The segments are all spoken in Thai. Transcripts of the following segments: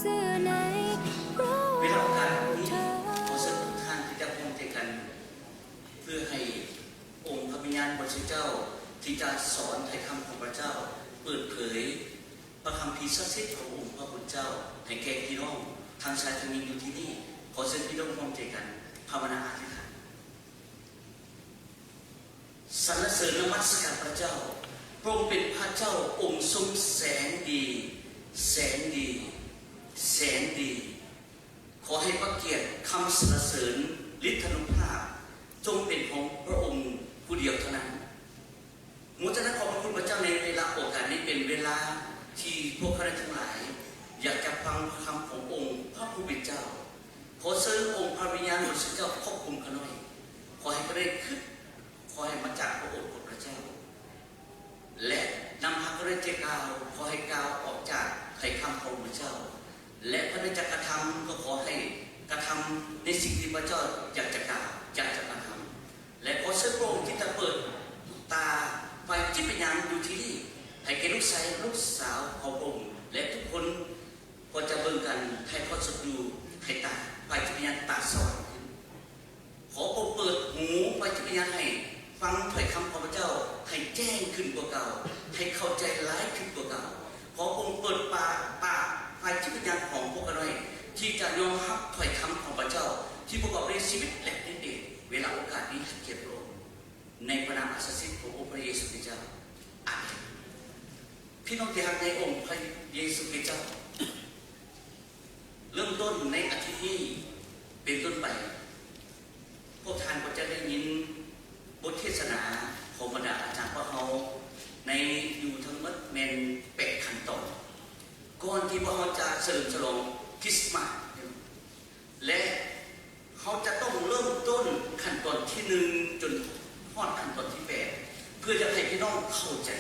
สื่อในรู้ เวลาโอกาส ว่า นี้ เธอ ขอเชิญทุกท่านที่จะร่วมใจกัน เพื่อให้องค์พระวิญญาณบริสุทธิ์เจ้าที่จะสอนไถ่คำของพระเจ้าเปิดเผยพระคัมภีร์ศักดิ์สิทธิ์ขององค์พระพุทธเจ้าให้แก่พี่น้องทางชายทางนี้อยู่ที่นี่ขอเชิญพี่น้องร่วมใจกันภาวนาอธิษฐานสรรเสริญนมัสการพระเจ้าพระองค์เป็นพระเจ้าองค์ทรงแสนดีแสนดีแสนดีขอให้พระเกียรติคำสรรเสริญฤทธานุภาพจงเป็นของพระองค์ผู้เดียวเท่านั้นมุจนะขอบพระคุณพระเจ้าในเวลาโอกาสนี้เป็นเวลาที่พวกข้าทั้งหลายอยากจะฟังคำขององค์พระผู้เป็นเจ้าขอเชิญองค์พระวิญญาณบริสุทธิ์เจ้าควบคุมข้าหน่อยขอให้ข้าได้ขึ้นขอให้มาจากพระองค์ของพระเจ้าและนำพระข้าได้เจ้ากล่าวขอให้กล่าวออกจากไถ่คำของพระเจ้าและพระได้จะกระทำก็ขอให้กระทำในสิ่งที่พระเจ้าอยากจะกล่าวอยากจะกระทำและขอเชิญพระองค์ที่จะเปิดตาไฟจิตวิญญาณอยู่ที่นี่ให้แก่ลูกชายลูกสาวของพระองค์และทุกคนก็จะเบิ่งกันให้พระสดูให้ตาไฟจิตวิญญาณตาสว่างขึ้นขอพระองค์เปิดหูไฟจิตวิญญาณให้ฟังถ้อยคำของพระเจ้าให้แจ้งขึ้นกว่าเก่าให้เข้าใจร้ายขึ้นกว่าเก่าขอพระองค์เปิดปากไฟจิตวิญญาณของพวกเราที่จะยอมรับถ้อยคำของพระเจ้าที่ประกอบด้วยชีวิตและนิสัยเวลาโอกาสนี้ให้เกียรติพระองค์ในพระนามอัศจรรย์ขององค์พระเยซูคริสต์เจ้าอาเมนพี่น้องที่รักในองค์พระเยซูคริสต์เจ้าเริ่มต้นในอาทิตย์นี้เป็นต้นไปพวกท่านก็จะได้ยินบทเทศนาของบรรดาอาจารย์พวกเขาในอยู่ทั้งหมดแมน8ขั้นตอนก่อนที่พวกเขาจะเฉลิมฉลองคริสต์มาสและเขาจะต้องเริ่มต้นขั้นตอนที่1จนฮอดขั้นตอนที่8เพื่อจะให้พี่น้องเข้าใจ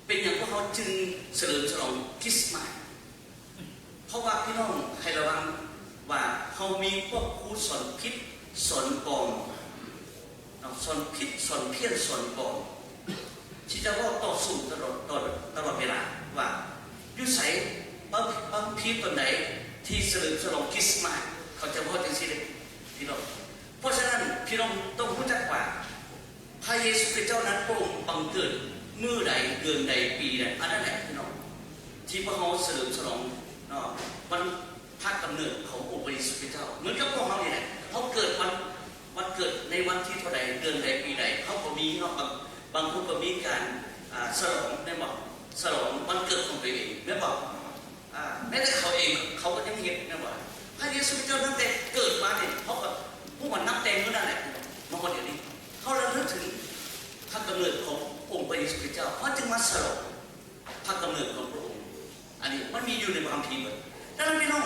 เป็นอย่างพวกเขาจึงเฉลิมฉลองคริสต์มาสเพราะว่าพี่น้องให้ระวังว่าเขามีพวกครูสอนพิษสอนปลอมสอนพิษสอนเพี้ยนสอนปลอมที่จะว่าต่อสู้ตลอดเวลาว่ายุสัยบางพีตอนไหนที่เฉลิมฉลองคริสต์มาสเขาจะพูดอย่างนี้เลยพี่น้องเพราะฉะนั้นพี่น้องต้องรู้จักว่าพระเยซูคริสต์เจ้านั้นพระองค์บังเกิดเมื่อใดเดือนใดปีใดอันนั้นแหละพี่น้องที่พระเขาเฉลิมฉลองวันพระกำเนิดขององค์พระเยซูคริสต์เจ้าเหมือนกับพวกเขาเนี่ยเขาเกิดวันเกิดในวันที่เท่าใดเดือนใดปีใดเขาก็มีเนาะบางคนก็มีการฉลองได้บอกฉลองวันเกิดของตัวเองได้บอกแม้แต่เขาเองเขาก็ยังเห็นนะว่าพระเยซูคริสต์เจ้าตั้งแต่เกิดมาเนี่ยเขาก็ผู้มันนับแต่งก็นั่นแหละมาคนเดียวนี้เขาระลึกถึงพระกำเนิดขององค์พระเยซูคริสต์เจ้าเพราะจึงมาฉลองพระกำเนิดของพระองค์อันนี้มันมีอยู่ในพระคัมภีร์หมดดังนั้นพี่น้อง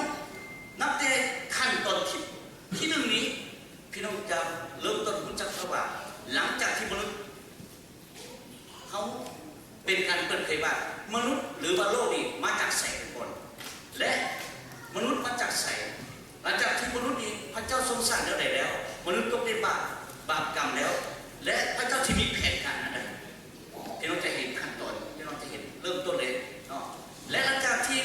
นับแต่ขั้นตอนที่1นี้พี่น้องจะเริ่มต้นรู้จักว่าหลังจากที่มนุษย์เขาเป็นการเปิดเผยว่ามนุษย์หรือว่าโลกนี้มาจากแสงก่อนและมนุษย์มาจากแสงหลังจากที่มนุษย์นี้พระเจ้าทรงสร้างแล้วได้แล้วมนุษย์ต้องได้บาปกรรมแล้วและพระเจ้าที่มีแผนการอะไรพี่น้องจะเห็นขั้นตอนพี่น้องจะเห็นเริ่มต้นเลยและหลังจากที่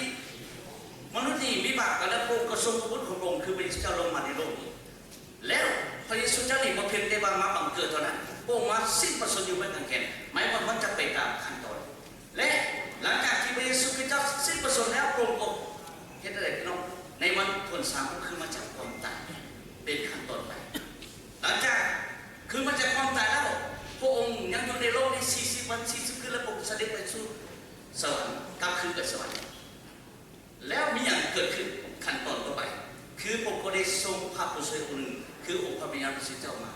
มนุษย์นี้มีบาปกันแล้วพระองค์ก็ทรงพระบุตรของพระองค์คือพระเยซูเจ้าลงมาในโลกนี้แล้วพระเยซูเจ้านี่มาเพียงแต่ว่ามาบังเกิดเท่านั้นพระองค์มาสิ้นพระชนม์อยู่บนกางเขนหมายความมันจะไปตามขั้นตอนและหลังจากที่พระเยซูคริสต์เจ้าสิ้นพระชนม์แล้วพระองค์ก็เห็นอะไรพี่น้องในวันที่3ก็คือมาจากความตายเป็นขั้นตอนไปหลังจากคือมาจากความตายแล้วพระองค์ยังอยู่ในโลกใน40 วัน40 คืนแล้วพระองค์เสด็จไปสู่สวรรค์กลับคืนไปสวรรค์แล้วมีอย่างเกิดขึ้นขั้นตอนต่อไปคือพระองค์ได้ทรงพระผู้ช่วยคนหนึ่งคือองค์พระวิญญาณบริสุทธิ์เจ้ามา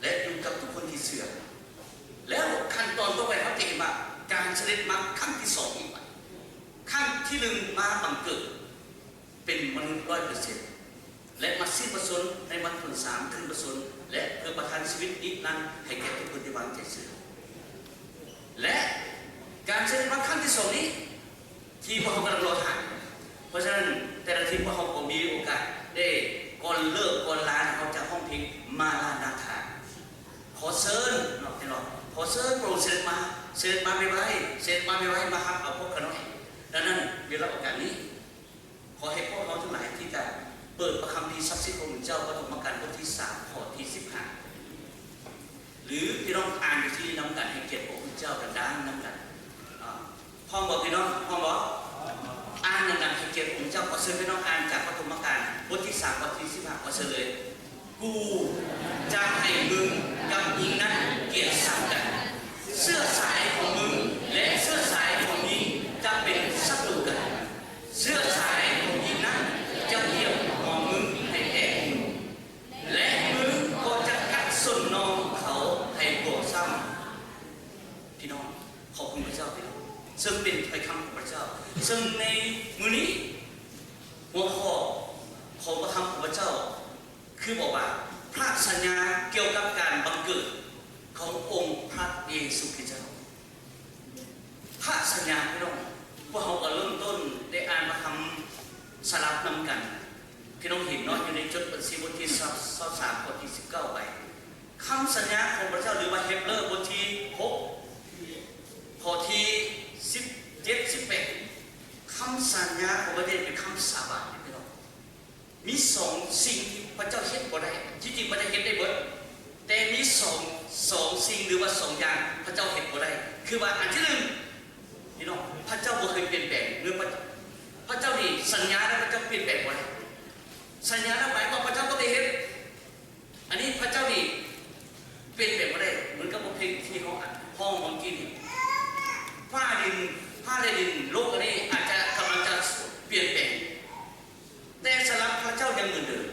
และอยู่กับทุกคนที่เชื่อแล้วขั้นตอนต่อไปเขาจะเห็นว่าการเสด็จมาครั้งที่2อีกครั้งที่1มาบังเกิดเป็นมนุษย์100%และมาสิ้นพระชนม์ในวันที่3คืนพระชนม์และเพื่อประทานชีวิตนิรันดร์ให้แก่ทุกคนที่วางใจเชื่อและการเสด็จมาครั้งที่2นี้ที่พวกเขากำลังรอทานเพราะฉะนั้นแต่ละทีพวกเขาก็มีโอกาสได้ก่อนเลิกก่อนลาเขาจะห้องเพลงมาลานาธาขอเชิญขอเชิญโปรดเสด็จมาไม่ไว้มาฮับเอาพวกเขาหน่อยดังนั้น เวลาโอกาสนี้ขอให้พวกเราทั้งหลายที่จะเปิดพระคัมภีร์ศักดิ์สิทธิ์ของพระเจ้าปฐมกาลบทที่3ข้อที่15หรือพี่น้องอ่านอยู่ที่น้ำกันให้เกียรติพระเจ้าดังๆน้ำกันพ่อบอกพี่น้องพ่อบอกอ่านดังๆให้เกียรติพระเจ้าขอเชิญพี่น้องอ่านจากปฐมกาลบทที่3ข้อที่15ขอเชิญเลยกูจะให้มึงกับหญิงนั้นเกลียดสักกันเสื้อสายของมึงและเสื้อสายของหญิงจะเป็นศัตรูกันเสื้อสายของหญิงนั้นจะเหยียบหัวมึงให้แตกและมึงก็จะกัดส้นน้องเขาให้ปวดซ้ำพี่น้องขอบคุณพระเจ้าพี่น้องซึ่งเป็นถ้อยคำของพระเจ้าซึ่งในมื้อนี้หัวข้อของพระคำของพระเจ้าคือบอกว่าพระสัญญาเกี่ยวกับการบังเกิดขององค์พระเยซูคริสต์เจ้าพระสัญญาพี่น้องพวกเราก็เริ่มต้นได้อ่านมาทำสลับนำกันพี่น้องเห็นเนาะอยู่ในจดบัญชีบทที่23บทที่19ไปคำสัญญาของพระเจ้าหรือว่าเฮบเรอบทที่6ข้อที่17 18คำสัญญาของพระเจ้าเป็นคำสาบานพี่น้องมี2สิ่งที่พระเจ้าเฮ็ดบ่ได้ที่จริงพระเจ้าเฮ็ดได้เบิดแต่มีสองสิ่งหรือว่า2อย่างพระเจ้าเฮ็ดบ่ได้คือว่าอันที่1พี่น้องพระเจ้าบ่เคยเปลี่ยนแปลงหรือพระเจ้านี่สัญญาแล้วพระเจ้าเปลี่ยนแปลงบ่ได้สัญญาแล้วหมายความพระเจ้าต้องได้เฮ็ดอันนี้พระเจ้านี่เปลี่ยนแปลงบ่ได้เหมือนกับเพลงที่เขาอ่านห้องของกินฟ้าดินโลกอันนี้อาจจะกำลังจะเปลี่ยนแปลงแต่สำหรับพระเจ้ายังเหมือนเดิม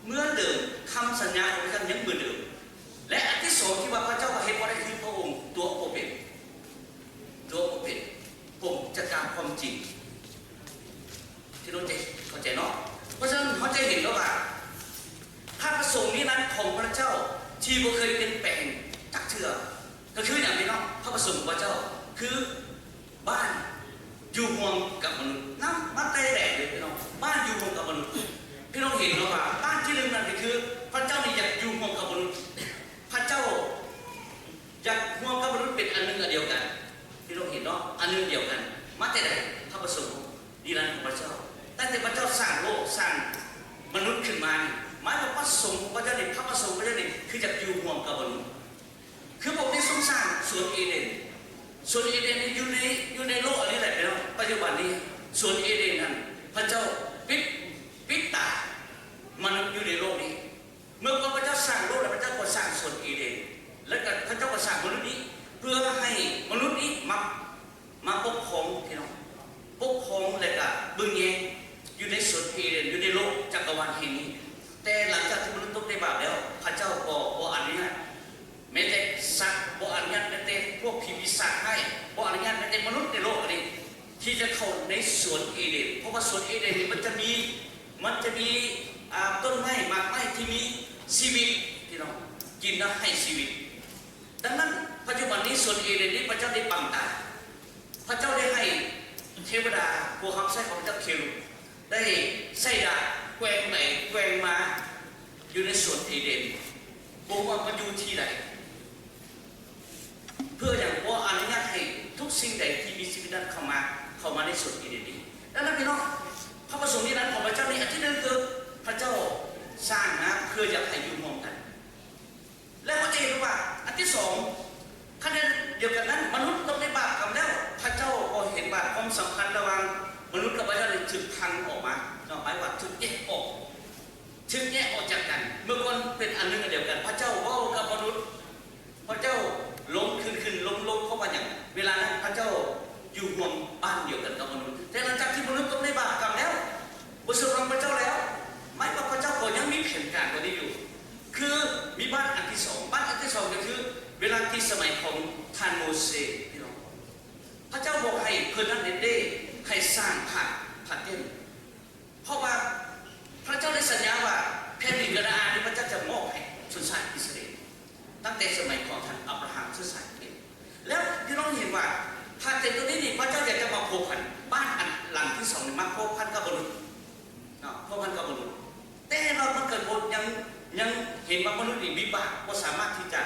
เมื่อเดิมคำสัญญาของพระเจ้ายังเหมือนเดิมและอันที่2ที่ว่าพระเจ้าเฮ็ดบ่ได้คือพระองค์ตัวโปรเป็นผมจะการความจริงที่เราจะเข้าใจเนาะเพราะฉะนั้นเขาจะเห็นแล้วว่าพระประสงค์นี้นั้นของพระเจ้าที่บ่เคยเปลี่ยนแปลงจักเทื่อก็คืออย่างพี่น้องพระประสงค์ของพระเจ้าคือบ้านอยู่ห่วงกับมนุษย์น้ำมันได้แดดเลยพี่น้องบ้านอยู่ห่วงกับมนุษย์พี่น้องเห็นแล้วว่าบ้านที่หนึ่งนั่นคือพระเจ้านี่อยากอยู่ห่วงกับมนุษย์พระเจ้าอยากห่วงกับมนุษย์เป็นอันหนึ่งอันเดียวกันพี่น้องเห็นเนาะอันหนึ่งเดียวกันมาแต่ไหนพระประสงค์นิรันดร์ของพระเจ้าตั้งแต่พระเจ้าสร้างโลกสร้างมนุษย์ขึ้นมาหมายว่าพระประสงค์ของพระเจ้านี่พระประสงค์พระเจ้านี่คืออยากอยู่ห่วงกับมนุษย์คือพระองค์ได้ทรงสร้างสวนเอเดนสวนเอเดนอยู่ในโลกอันนี้แหละพี่น้องปัจจุบันนี้สวนเอเดนนั้นพระเจ้าปิดตามนุษย์อยู่ในโลกนี้เมื่อพระเจ้าสร้างโลกแล้วพระเจ้าก็สร้างสวนเอเดนแล้วก็พระเจ้าก็สร้างมนุษย์นี้เพื่อให้มนุษย์นี้มาปกครองพี่น้องปกครองและก็บึงแยงอยู่ในสวนเอเดนอยู่ในโลกจักรวาลแห่งนี้แต่หลังจากที่มนุษย์ตกในบาปแล้วพระเจ้าก็บ่อนุญาตแม้แต่สัตว์บ่อนุญาตแม้แต่พวกผีปีศาจให้บ่อนุญาตแม้แต่มนุษย์ในโลกนี้ที่จะเข้าในสวนเอเดนเพราะว่าสวนเอเดนนี่มันจะมีต้นไม้หมากไม้ที่มีชีวิตพี่น้องกินแล้วให้ชีวิตดังนั้นปัจจุบันนี้สวนเอเดนนี้พระเจ้าได้บังตาพระเจ้าได้ให้เทวดาพวกคำใช้ของพระเจ้าเครุได้ใส่ดาบแกว่งไหนแกว่งมาอยู่ในสวนเอเดนบอกว่ามันอยู่ที่ไหนเพื่ออย่างว่าอนุญาตให้ทุกสิ่งใดที่มีชีวิตนั้นเข้ามาในสวนเอเดนนี้ดังนั้นพี่น้องพระประสงค์นี้นั้นของพระเจ้านี่อันที่หนึ่งคือพระเจ้าสร้างนะเพื่ออยากให้อยู่ร่วมกันและก็จะเห็นว่าอันที่สองขณะเดียวกันนั้นมนุษย์ต้องได้บาปกันแล้วพระเจ้าพอเห็นบาปความสัมพันธ์ระหว่างมนุษย์กับพระเจ้าเลยถึงพังออกมาหมายว่าถึงแยกออกจากกันเมื่อก่อนเป็นอันหนึ่งอันเดียวกันพระเจ้าเว้ากับมนุษย์พระเจ้าล้มขึ้นล้มเข้ามาอย่างเวลานั้นพระเจ้าอยู่รวมบ้านเดียวกันกับมนุษย์แต่หลังจากที่มนุษย์ต้องได้บาปกันแล้วบนสวรรค์พระเจ้าแล้วหมายว่าพระเจ้าก็ยังมีแผนการตัวนี้อยู่คือมีบ้านอันที่สองก็คือเวลาที่สมัยของท่านโมเสสพี่น้องพระเจ้าบอกให้เพื่อนนั้นได้ให้สร้างผัดเต้นเพราะว่าพระเจ้าได้สัญญาว่าแผ่นดินกานาอันนี้พระเจ้าจะมอบให้ชนชาติอิสราเอลตั้งแต่สมัยของท่านอับราฮัมชนชาติอิสราเอลแล้วพี่น้องเห็นว่าผัดเต้นตัวนี้นี่พระเจ้าอยากจะมาผูกพันบ้านอันหลังที่สองนี่มาผูกพันกับมนุษย์ผูกพันกับมนุษย์แต่เรามันเกิดบทยังเห็นว่ามนุษย์นี่มีบาปก็สามารถที่จะ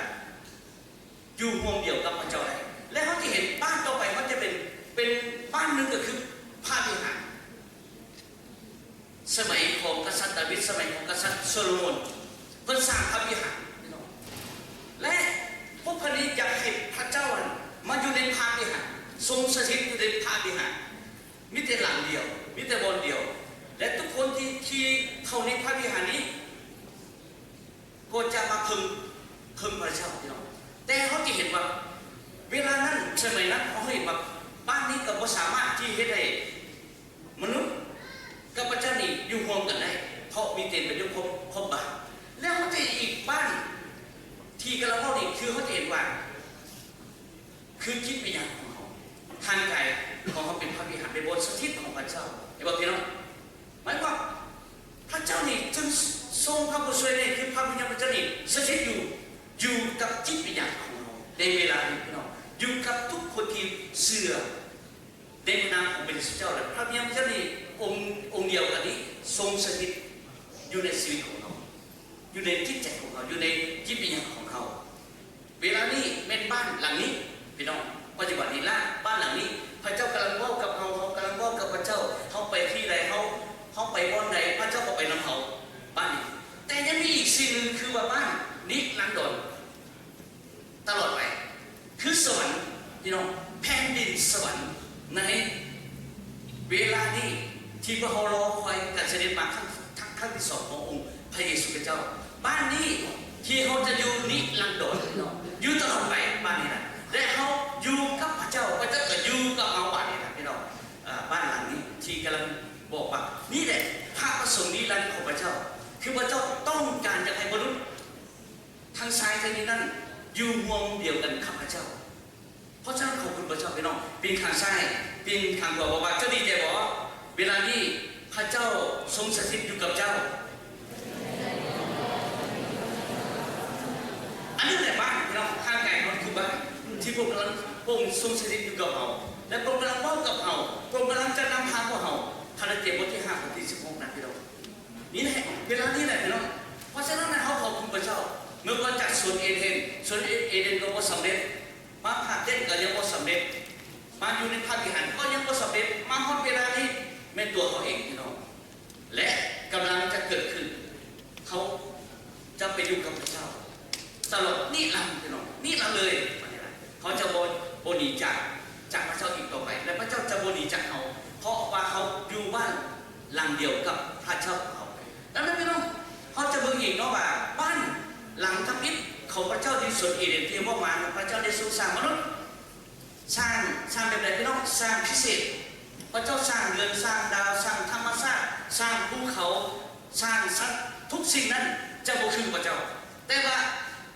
อยู่ห่วงเดียวกับพระเจ้าได้และเขาจะเห็นบ้านต่อไปมันจะเป็นบ้านหนึ่งก็คือพ พระวิหารสมัยของกษัตริย์ดาวิดสมัยของกษัตริย์โซโลมอนเพิ่นสร้างพระวิหารและพวกคนนี้อยากให้พระเจ้ามาอยู่ในพระวิหารทรงสถิตอยู่ในพระวิหารมิแต่หลังเดียวมิแต่บนเดียวและทุกคนที่เข้าในพระวิหารนี้ก็จะมาพึงพระเจ้าพี่น้องแต่เขาจะเห็นว่าเวลานั้นสมัยนั้นเขาเห็นว่าบ้านนี้ก็บ่สามารถที่เฮ็ดให้มนุษย์กับพระเจ้านี่อยู่ร่วมกันได้เพราะมีเต็มไปด้วยความบาปแล้วเขาจะอีกบ้านที่กำลังเล่านี่คือเขาจะเห็นว่าคือจิตวิญญาณของเขาทางกายของเขาเป็นพระวิหารเป็นบนสถิตของพระเจ้าเห็นบ่พี่น้องหมายว่าพระเจ้านี่จึงทรงพระบุตรนี่คือพระวิญญาณพระเจ้านี่สถิตอยู่กับจิตวิญญาณของเราในเวลานี้พี่น้องอยู่กับทุกคนที่เชื่อในนามของพระเจ้าและพระวิญญาณพระเจ้านี่องค์เดียวกันนี้ทรงสถิตอยู่ในชีวิตของเราอยู่ในจิตใจของเราอยู่ในจิตวิญญาณของเขาเวลานี้เป็นบ้านหลังนี้พี่น้องปัจจุบันนี้ละบ้านหลังนี้พระเจ้ากำลังว่ากับเขากำลังว่ากับพระเจ้าเขาไปที่ใดเขาไปบ้านใดพระเจ้าก็ไปนำเขาบ้านนี้แต่ยังมีอีกสิ่งหนึ่งคือว่าบ้านนิรันดรตลอดไปคือสวรรค์พี่น้องแผ่นดินสวรรค์ในเวลานี้ที่พระเรารอคอยการเสด็จมาครั้งที่สองขององค์พระเยซูคริสต์เจ้าบ้านนี้ที่เขาจะอยู่นิรันดรพี่น้องอยู่ตลอดไปบ้านนี้นะและเขาอยู่กับพระเจ้าพระเจ้าก็อยู่กับเราบ้านนี้นะพี่น้องบ้านหลังนี้ที่กำลังบอกว่านี่แหละพระประสงค์นิรันดร์ของพระเจ้าคือพระเจ้าต้องการจะให้มนุษย์ทางซ้ายทางนี้นั่นอยู่วงเดียวกันกับพระเจ้าเพราะฉะนั้นขอบคุณพระเจ้าพี่น้องปีนทางซ้ายปีนทางขวาบอกว่าเจ้าดีใจบอกเวลานี้พระเจ้าทรงสถิตอยู่กับเจ้าอันนี้แหละบ้านพี่น้องข้างกายมันคือบ้านที่พวกเราพระองค์ทรงสถิตอยู่กับเราและพระองค์กำลังบอกกับเราพระองค์กำลังจะนำพาพวกเราคาราเต้บทที่5บทที่16นะพี่น้องนี่แหละเวลานี้แหละพี่น้องเพราะฉะนั้นเขาขอบคุณพระเจ้าเมื่อก่อนจากสวนเอเดนก็บ่สำเร็จมาผ่าเต้นก็ยังบ่สำเร็จมาอยู่ในพระวิหารก็ยังบ่สำเร็จมาฮอดเวลานี้แม่ตัวเขาเองพี่น้องและกำลังจะเกิดขึ้นเขาจะไปอยู่กับพระเจ้าตลอดนี่ลำพี่น้องนี่ลำเลยเขาจะโบนีจากพระเจ้าอีกต่อไปและพระเจ้าจะโบนีจากเขาเพราะว่าเขาอยู่บ้านหลังเดียวกับพระเจ้าเขาดังนั้นพี่น้องเขาจะเบิ่งอีกเนาะว่าบ้านหลังทับอิฐของพระเจ้าที่สวนเอเดนที่ว่ามาพระเจ้าได้ทรงสร้างมนุษย์สร้างแบบไหนพี่น้องสร้างพิเศษพระเจ้าสร้างเรือนสร้างดาวสร้างธรรมชาติสร้างภูเขาสร้างสัตว์ทุกสิ่งนั้นจะบ่คือพระเจ้าแต่ว่า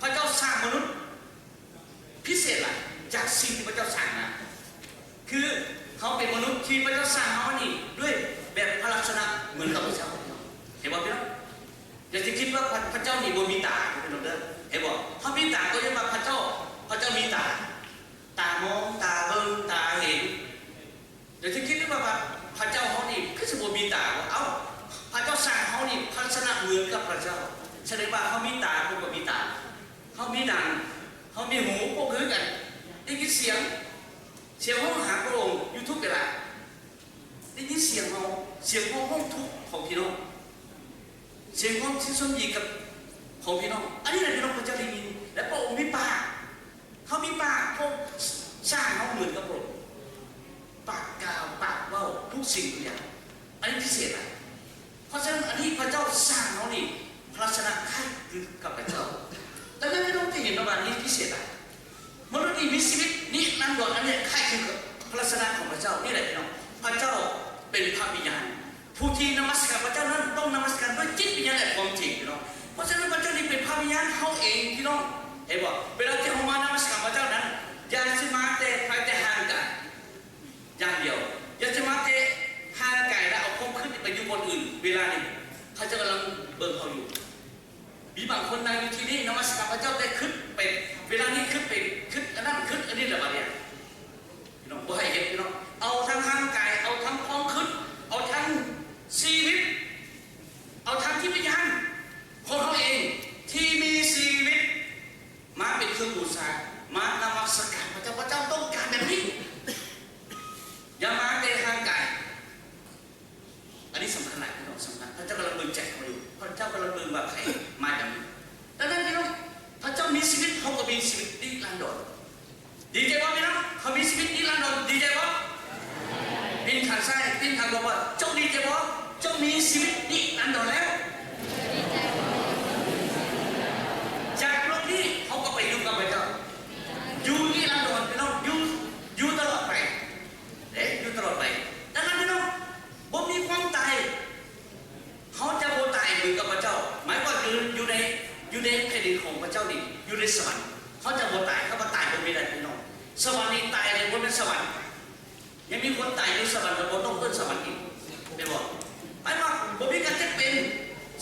พระเจ้าสร้างมนุษย์พิเศษล่ะจากสิ่งที่พระเจ้าสร้างนะคือเขาเป็นมนุษย์ที่พระเจ้าสร้างเขานี่ด้วยแบบพระลักษณะเหมือนกับพระเจ้าเห็นบ่พี่น้องอย่าจะคิดว่าพระเจ้านี่บ่มีตาพี่น้องเด้อเห็นบ่ถ้ามีตาก็จะมาพระเจ้ามีตามองตาเบิ่งตาเห็นอย่าจะคิดว่าพระเจ้าเขานี่คือสิบ่มีตาเอ้าพระเจ้าสร้างเขานี่ลักษณะเหมือนกับพระเจ้าแสดงว่าเขามีตาพวกก็มีตาเขามีดังเขามีหูพวกคือกันได้ยินเสียงเขาหาพระองค์อยู่ทุกเวลาได้ยินเสียงเขาห้องทุกของพี่น้องเสียงห้องที่สมยีกับของพี่น้องอันนี้แหละพี่น้องพระเจ้าได้ยินและพระองค์มีปากเขามีปากพวกสร้างเขาเหมือนกับพระองค์ปากกาวปากเบ้าทุกสิ่งทุกอย่างอันนี้พิเศษนะเพราะฉะนั้นอันนี้พระเจ้าสร้างเขานี่ลักษณะคล้ายคือกับพระเจ้าแต่ไม่ต้องจะเห็นประมาณนี้พิเศษอะมนุษย์ที่มีชีวิตนี่นั่งดอนอันนี้คล้ายคือกับลักษณะของพระเจ้านี่แหละพี่น้องพระเจ้าเป็นพระวิญญาณผู้ที่นมัสการพระเจ้านั้นต้องนมัสการด้วยจิตวิญญาณและความจริงพี่น้องเพราะฉะนั้นพระเจ้านี่เป็นพระวิญญาณเขาเองพี่น้องเห็นบ่เวลาที่เรามานมัสการพระเจ้านั้นอย่าจะมาแต่ห่างกันอย่างเดียวอย่าจะมาแต่ห่างไกลแล้วเอาความขึ้นไปอยู่บนอื่นเวลานี้พระเจ้ากำลังเบิ่งเขาอยู่มีบางคนนั่งอยู่ที่นี่นมัสการพระเจ้าได้ขึ้นไปเวลานี้ขึ้นอันนั้นขึ้นอันนี้แหละมาเนี่ยพี่น้องบ่ให้เห็นพี่น้องเอาทั้งร่างกายเอาทั้งความขึ้นเอาทั้งชีวิตเอาทั้งที่วิญญาณของเขาเองที่มีชีวิตมาเป็นเครื่องบูชามานมัสการพระเจ้าต้องการแบบนี้อย่ามาแต่ร่างกาย สำคัญหลายพี่น้องสำคัญพระเจ้ากำลังดึงใจเขาอยู่พระเจ้ากำลังดึงว่าใครมาจากนี้ดังนั้นพี่น้องพระเจ้ามีชีวิตเขาก็มีชีวิตนิรันดรดีใจว่าพี่น้องเขามีชีวิตนิรันดรดีใจว่าปินขันไส้ปินขันบอกว่าเจ้าดีใจว่าเจ้ามีชีวิตนิรันดรแล้วจากโลกนี้เขาก็ไปอยู่กับพระเจ้าอยู่นิรันดรพี่น้องอยู่ตลอดไปอยู่ตลอดไปดังนั้นพี่น้องบ่มีความตายเขาจะบ่ตายเหมือนกับพระเจ้าหมายว่าอยู่ในแผ่นดินของพระเจ้านี่อยู่ในสวรรค์เขาจะบ่ตายเขาบ่ตายบ่มีอะไรพี่น้องสวรรค์นี่ตายเลยบ่เป็นสวรรค์ยังมีคนตายอยู่สวรรค์ก็บ่ต้องเอิ้นสวรรค์อีกได้บ่หมายว่าบ่มีการเจ็บเป็น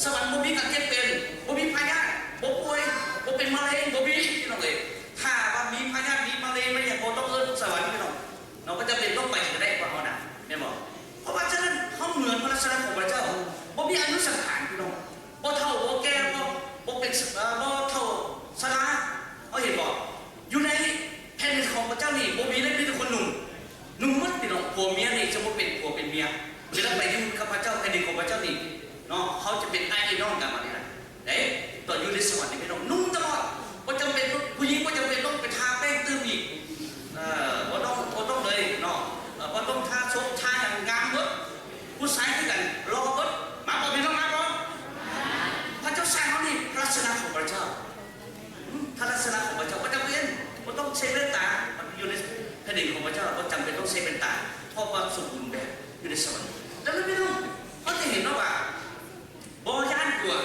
สวรรค์บ่มีการเจ็บเป็นบ่มีพยาธิบ่ป่วยบ่เป็นมะเร็งบ่มีพี่น้องเอ้ยถ้าว่ามีพยาธิมีมะเร็งมันเนี่ยบ่ต้องเอิ้นสวรรค์พี่น้องเราก็จะเป็นต้องไปก็ได้กว่าเขาน่ะได้บ่เพราะว่าฉะนั้นเขาเหมือนพระลักษณะของพระเจ้าบ่มีอายุสังขารพี่น้องบ่เฒ่าบ่แก่บ่เป็นบ่เฒ่าชราเอาเห็นบ่อยู่ในแผ่นดินของพระเจ้านี่บ่มีเลยมีแต่คนหนุ่มหมดพี่น้องผัวเมียนี่จะบ่เป็นผัวเป็นเมียเวลาไปอยู่กับพระเจ้าแผ่นดินของพระเจ้านี่เนาะเขาจะเป็นไอ้น้องกันมานี่นะเด้ตอนอยู่ในสวรรค์นี่พี่น้องนุ่มตลอดบ่จำเป็นผู้หญิงบ่จำเป็นต้องไปทาแป้งตื้มอีกบ่ต้องเลยเนาะบ่ต้องทาชกทาอย่างงามเบิดผู้ชายคือกันรอเบิดมาบ่พี่น้องมาบ่พระเจ้าสร้างเขานี่ลักษณะของพระเจ้าถ้าลักษณะของพระเจ้าก็จะเปลี่ยนบ่ต้องใช้แว่นตาอยู่ในแผ่นดินของพระเจ้าบ่จำเป็นต้องใช้แว่นตาเพราะว่าสมบูรณ์แบบอยู่ในสวรรค์ดังนั้นพี่น้องเขาจะเห็นว่าบ่ย่านกลัว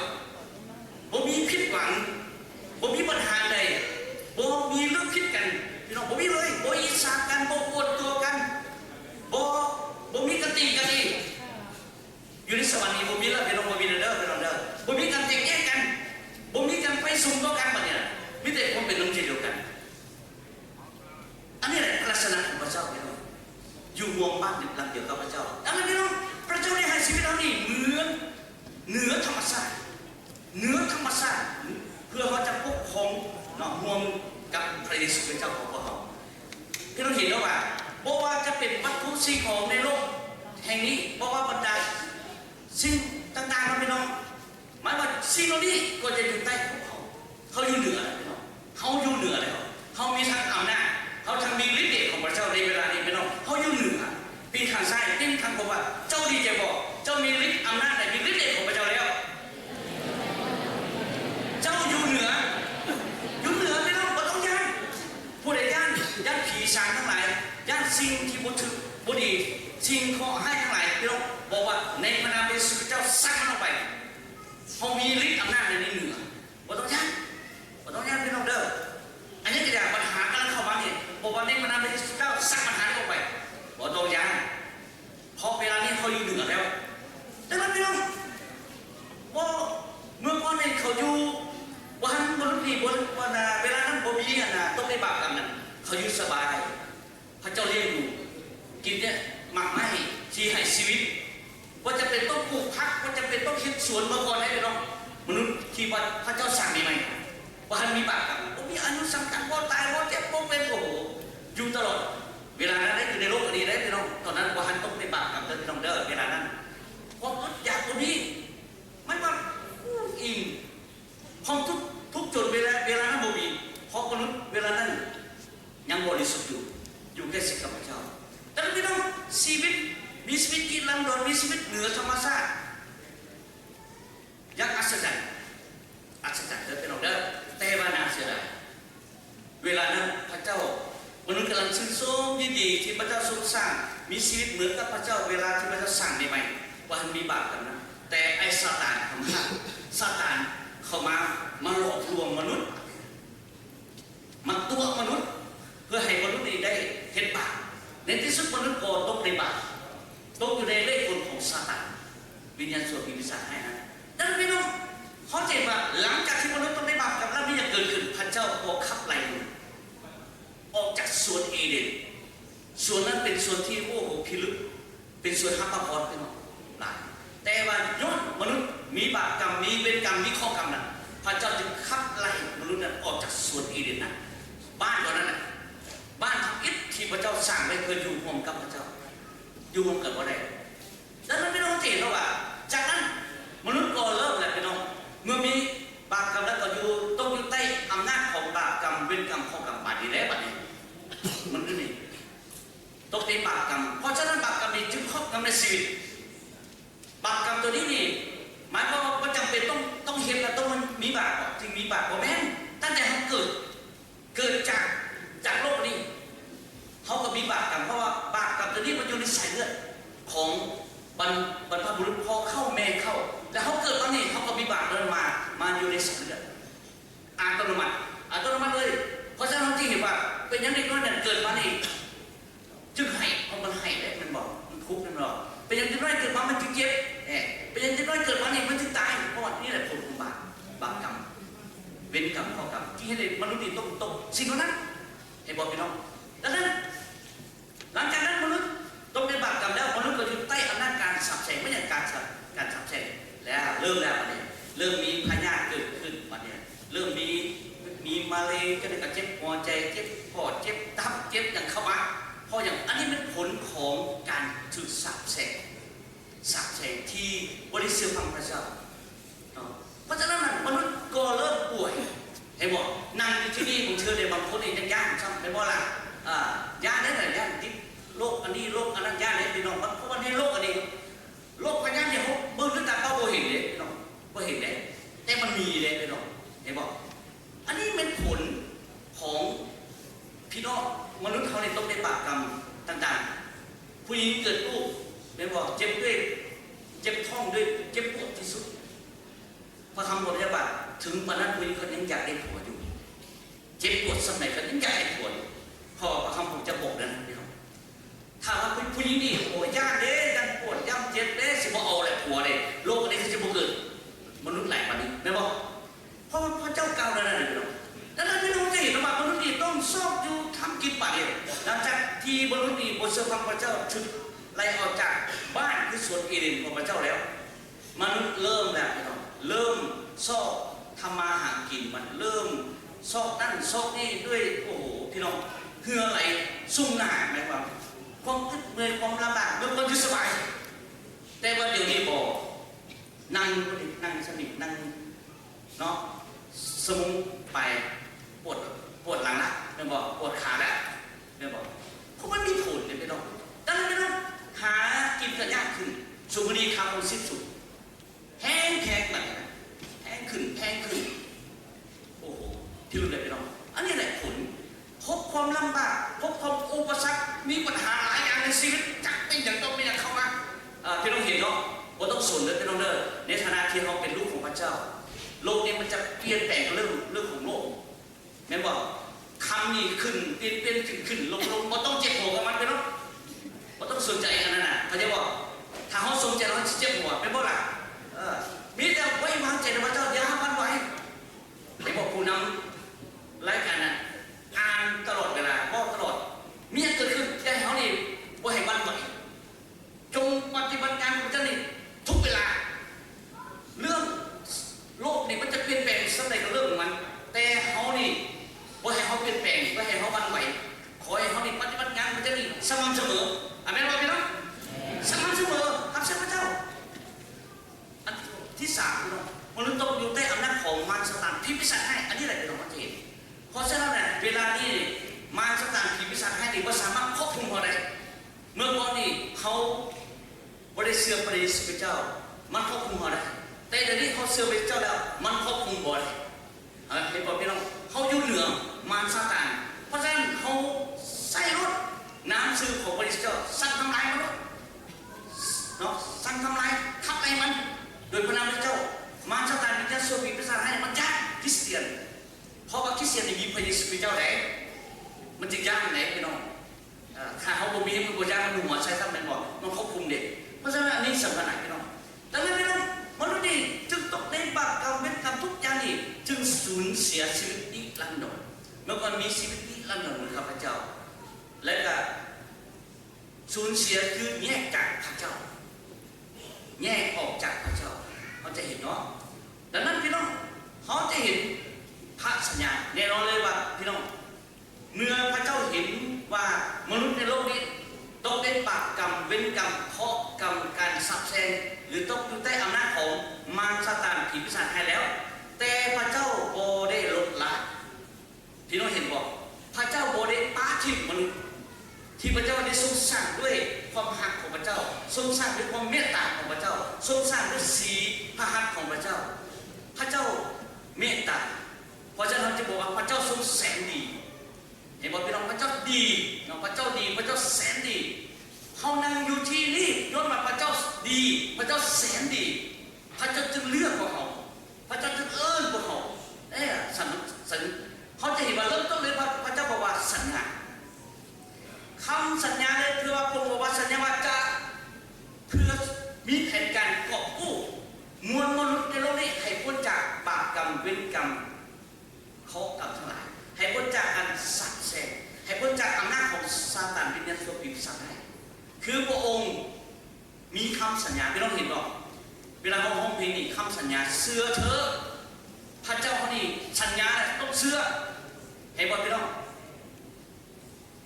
บ่มีผิดหวังบ่มีปัญหาใดบ่มีเรื่องผิดกันพี่น้องบ่มีเลยบ่อิจฉากันบ่ปวดตัวกันบ่มีกันตีกันอีกอยู่ในสวรรค์นี่บ่มีแล้วพี่น้องบ่มีเด้อพี่น้องเด้อบ่มีกันแตกแยกกันบ่มีกันไปซุ่มต่อกันบัดนี้มีแต่คนเป็นน้องใจเดียวกันอันนี้แหละลักษณะของพระเจ้าพี่น้องอยู่รวมบ้านหลังเดียวกับพระเจ้าดังนั้นพี่น้องพระเจ้าได้ให้ชีวิตเรานี่เหนือธรรมชาติเพื่อเขาจะปกครองเนาะรวมกับพระเยซูเป็นเจ้าของพวกเราพี่น้องเห็นแล้วว่าบ่ว่าจะเป็นวัตถุสิ่งของในโลกแห่งนี้บ่ว่าบรรดาสิ่งต่างๆนะพี่น้องหมายว่าสิ่งเหล่านี้ก็จะอยู่ใต้ของเขาอยู่เหนือพี่น้องเขาอยู่เหนือแล้วเขามีทางอำนาจเขาทางมีฤทธิ์เดชของพระเจ้าในเวลานี้พี่น้องเขาอยู่เหนือปีนข้างซ้ายปีนข้างขวาเจ้าดีใจบอกเจ้ามีฤทธิ์อำนาจมีฤทธิ์เดชของพระเจ้าแล้วเจ้าอยู่เหนือพี่น้องบ่ต้องย่านผู้ใดย่านผีสางทั้งหลายย่านสิ่งที่บ่ถึกบ่ดีสิ่งข้อให้ทั้งหลายพี่น้องบอกว่าในพระนามพระเยซูเจ้าซักมันออกไปเขามีฤทธิ์อำนาจในนี้เหนือบ่ต้องย่านพี่น้องเด้ออันนี้ก็อย่างปัญหากำลังเข้ามาเนี่ยบอกว่าในพระนามพระเยซูเจ้าซักปัญหาออกไปบ่ต้องย่านเพราะเวลานี้เขาอยู่เหนือแล้วดังนั้นพี่น้องว่าเมื่อก่อนเนี่ยเขาอยู่วันบนนี้บนเวลานั้นบ่มีต้องได้บาปกันนั่นเขาอยู่สบายพระเจ้าเลี้ยงดูกินเนี่ยหมักไม้ที่ให้ชีวิตว่าจะเป็นต้องปลูกพักว่าจะเป็นต้องคิดสวนเมื่อก่อนให้พี่น้องมนุษย์ที่ว่าพระเจ้าสั่งมีไหมว่ามีบาปกันบ่มีอนุสังขารบ่ตายบ่เจ็บบ่เป็นโอ้โหอยู่ตลอดเวลานั้นได้อยู่ในโลกอันนี้ได้พี่น้องตอนนั้นว่าต้องได้บาปกับพี่น้องเด้อเวลานั้นความอดอยากตัวนี้ไม่ว่าอิงความทุกจนเวลานั้นบ่มีเพราะมนุษย์เวลานั้นยังบริสุทธิ์อยู่แค่สิทธิ์กับพระเจ้าแต่พี่น้องชีวิตมีชีวิตที่ลังดอนมีชีวิตเหนือธรรมชาติยังอัศจรรย์เด้อพี่น้องเด้อแต่ว่าน่าเสียดายเวลานั้นพระเจ้ามนุษย์กำลังชื่นชมยินดีที่พระเจ้าทรงสร้างมีชีวิตเหมือนกับพระเจ้าเวลาที่พระเจ้าสร้างใหม่ๆว่ามีบาปกันนะแต่ไอ้ซาตานเข้ามาหลอกลวงมนุษย์มาตัวมนุษย์เพื่อให้มนุษย์ได้เห็นบาปในที่สุดมนุษย์ก็ตกในบาปตกอยู่ในเล่ห์กลของซาตานวิญญาณชั่วปีศาจให้นะดังนั้นพี่น้องเขาเจ็บว่าหลังจากที่มนุษย์ตกในบาปกับแล้วนี่ยังเกิดขึ้นพระเจ้าก็ขับไล่ออกจากสวนเอเดนสวนนั้นเป็นสวนที่โอ้โหพิลึกเป็นสวนฮับปะพอดพี่น้องหลายแต่ว่าย้อนมนุษย์มีบาปกรรมมีเวรกรรมมีข้อกรรมนั้นพระเจ้าจึงขับไล่มนุษย์นั้นออกจากสวนเอเดนนั้นบ้านตอนนั้นน่ะบ้านทั้งอิฐที่พระเจ้าสร้างไว้เพื่ออยู่ร่วมกับพระเจ้าอยู่ร่วมกับพระใดดังนั้นไม่ต้องเห็นว่า ตัวนี้นี่หมายความว่าจำเป็นต้องเห็นแล้วต้องมันมีบาปจริงมีบาปบ่แม่นตั้งแต่เขาเกิดจากโลกนี้เขาก็มีบาปกรรมเพราะว่าบาปกรรมตัวนี้มันอยู่ในสายเลือดของบรรพบุรุษพอเข้าแม่เข้าแล้วเขาเกิดมาเนี่ยเขาก็มีบาปเดินมาอยู่ในสายเลือดอัตโนมัติเลยเพราะฉะนั้นที่เห็นว่าเป็นยังไงก็เนี่ยเกิดมาเนี่ยจึงให้เพราะมันให้ได้มันบอกมันทุกข์นั่นหรอเป็นยังไงเกิดมามันจึงเจ็บเป็นยังไงเกิดมาเนี่ยมันจึงตายเพราะว่านี่แหละผลของบาปกรรมเวรกรรมข้อกรรมที่ให้มนุษย์นี่ต้องสิ่งนั้นให้บอกพี่น้องดังนั้นหลังจากนั้นมนุษย์ต้องเป็นบาปกรรมแล้วมนุษย์ก็อยู่ใต้อำนาจการสับแช่งไม่ใช่การสับแช่งแล้วเริ่มแล้วเนี่ยเริ่มมีพยาธิเกิดขึ้นมาเนี่ยเริ่มมีมะเร็งก็เลยเจ็บหัวใจเจ็บปอดเจ็บตับเจ็บอย่างเข้ามาเพราะอย่างอันนี้เป็นผลของการถูกสับแช่งที่บริสุทธิ์ของพระเจ้าเพราะฉะนั้นมนุษย์ก็เริ่มป่วยให้บอกนั่งอยู่ที่นี่ผมเชื่อเลยบางคนเองยังย่างซ้ำไม่บอกล่ะย่างได้แต่ย่างที่โรคอันนี้โรคอันนั้นย่างได้พี่น้องเพราะวันนี้โรคอันนี้โรคพยาธิเนี่ยเขาเบิ้ลขึ้นตาเป้าโบเห็นเลยพี่น้องโบเห็นเลยแต่มันมีเลยพี่น้องเห็นบอกอันนี้เป็นผลของพี่น้องมนุษย์เขาเนี่ยต้องได้บาปกรรมต่างๆผู้หญิงเกิดลูกเห็นบอกเจ็บด้วยเจ็บท้องด้วยเจ็บปวดที่สุดพอทำบทยาบาทถึงวันนั้นผู้หญิงคนยังอยากได้ผัวอยู่เจ็บปวดสมัยกันยังอยากได้ผัวพอคำผมจะบอกนะพี่น้องถ้าว่าผู้หญิงนี่โอ้ยากเด้ยังปวดย่ำเจ็บเด้สิบ่เอาอะไรผัวเลยโลกนี้เขาจะบ่เกิดมนุษย์หลายวันนี้ไม่บอกเพราะพระเจ้าเก่าแล้วนะพี่น้องดังนั้นพี่น้องจะเห็นว่ามนุษย์นี่ต้องชอบอยู่ทำกินป่าเนี่ยหลังจากที่มนุษย์นี่บนเสื้อผ้าพระเจ้าชุดไล่ออกจากบ้านคือสวนเอเดนของพระเจ้าแล้วมนุษย์เริ่มแล้วพี่น้องเริ่มชอบทำมาหากินมันเริ่มชอบนั่นชอบนี่ด้วยโอ้โหพี่น้องเหือไหลซุ่มหนาหมายความอึดเมื่อยความลำบากเมื่อคนที่สบายแต่ว่าเดี๋ยวนี้บอกนั่งสนิทนั่งเนาะสมุนไปปวดหลังละเดี๋ยวบอกปวดขาละเดี๋ยวบอกเพราะมันมีผลเนี่ยพี่น้องดังนั้นพี่น้องหากินกันยากขึ้นสุขดีคำมันสิ้นสุดแห้งเหมือนกันแห้งขึ้นโอ้โหที่รู้เลยพี่น้องอันนี้แหละผลพบความลำบากพบความอุปสรรคมีปัญหาหลายอย่างในชีวิตจักเป็นอย่างต้องไม่อยากเข้ามาพี่น้องเห็นเนาะว่าต้องสนเลยพี่น้องเด้อในฐานะที่เขาเป็นลูกของพระเจ้าโลกนี้มันจะเปลี่ยนแปลงเรื่องของโลกแม่บอกคำนี้ขึ้นเปลี่ยนขึ้นลงมันต้องเจ็บหัวกับมันพี่น้องมันต้องสนใจกันนั่นน่ะเขาจะบอกถ้าเขาสนใจเราจะเจ็บหัวไม่บอกล่ะมีแต่ไว้วางใจในพระเจ้าอย่ามันไว้ไอ้บอกผู้นำรายการน่ะอ่านตลอดเวลาบอกตลอดมีอะไรเกิดขึ้นจะให้เขานี่ว่าให้มันไหวจงปฏิบัติงานของเจ้านี่ทุกเวลาเรื่องโลกนี่มันจะเปลี่ยนแปลงสักใดก็เรื่องของมันแต่เขานี่ว่าให้เขาเปลี่ยนแปลงว่าให้เขามันไหวขอให้เขานี่ปฏิบัติงานของเจ้านี่สม่ำเสมออาเมนว่าพี่น้องสม่ำเสมอครับเชื่อพระเจ้าอันที่สามพี่น้องมนุษย์ต้องอยู่ใต้อำนาจของมารซาตานผีปีศาจให้อันนี้แหละพี่น้องเข้าใจเพราะฉะนั้นเนี่ยเวลานี้มารซาตานผีปีศาจให้นี่ว่าสามารถควบคุมเขาได้เมื่อก่อนนี่เขาบริสุทธิ์พระเยซูคริสต์เจ้ามันควบคุมเขาได้แต่เดี๋ยวนี้เขาเชื่อพระเจ้าแล้วมันควบคุมบ่ได้เห็นป่ะพี่น้องเขาอยู่เหนือมารซาตานเพราะฉะนั้นเขาใส่รถน้ำซื้อของพระเยซูเจ้าสั่งทำลายมันเนาะสั่งทำลายขับไล่มันโดยพระนามพระเจ้ามารซาตานมีเจ้าส่วนผีปีศาจให้มันยากคริสเตียนเพราะว่าคริสเตียนมีพระเยซูคริสต์เจ้าไหนมันจะยากไหนพี่น้องถ้าเขาบ่มีมันบ่ยากมันหัวใช้ทั้งนั้นบอกมันควบคุมเด็กเพราะฉะนั้นอันนี้สำคัญพี่น้องดังนั้นพี่น้องมนุษย์นี่จึงตกในบาปกรรมเวรกรรมทุกอย่างนี่จึงสูญเสียชีวิตนิรันดรเมื่อก่อนมีชีวิตนิรันดรข้าพเจ้าและก็สูญเสียคือแยกจากพระเจ้าแยกออกจากพระเจ้าเขาจะเห็นเนาะดังนั้นพี่น้องเขาจะเห็นพระสัญญาแน่นอนเลยว่าพี่น้องเมื่อพระเจ้าเห็นว่ามนุษย์ในโลกนี้ต้องเป็นบาปกรรมเวรกรรมเคราะห์กรรมการสับแซงหรือต้องอยู่ใต้อำนาจของมารซาตานผีปีศาจให้แล้วแต่พระเจ้าโบได้ลดละพี่น้องเห็นบอกพระเจ้าโบได้ปาทิ้งมนุษย์ที่พระเจ้าได้ทรงสร้างด้วยความหักของพระเจ้าทรงสร้างด้วยความเมตตาของพระเจ้า ทรงสร้างด้วยสีพระหัตถ์ของพระเจ้าพระเจ้าเมตตาเพราะฉะนั้นจะบอกว่าพระเจ้าทรงแสนดีเห็นบอกพี่น้องพระเจ้าดีน้องพระเจ้าดีพระเจ้าแสนดีเขานั่งอยู่ที่นี่ย้อนมาพระเจ้าดีพระเจ้าแสนดีพระเจ้าจึงเลือกพวกเขาพระเจ้าจึงเอิ้นพวกเขาสัญเขาจะเห็นว่าเริ่มต้นเลยพระเจ้าบอกว่าสัญญาคำสัญญาเลยคือว่าพระองค์บอกว่าสัญญาว่าจะเพื่อมีแผนการกอบกู้มวลมนุษย์ในโลกนี้ให้พ้นจากบาปกรรมเวรกรรมข้อกรรมทั้งหลายให้พ้นจากการสัตย์แช่งให้พ้นจากอำนาจของซาตานวิญญาณชั่วปีศาจได้คือพระองค์มีคำสัญญาไม่ต้องเห็นหรอกเวลาเราห้องเพลงนี่คำสัญญาเสื้อเธอพระเจ้าเขานี่สัญญาต้องเสื้อให้บอกพี่น้อง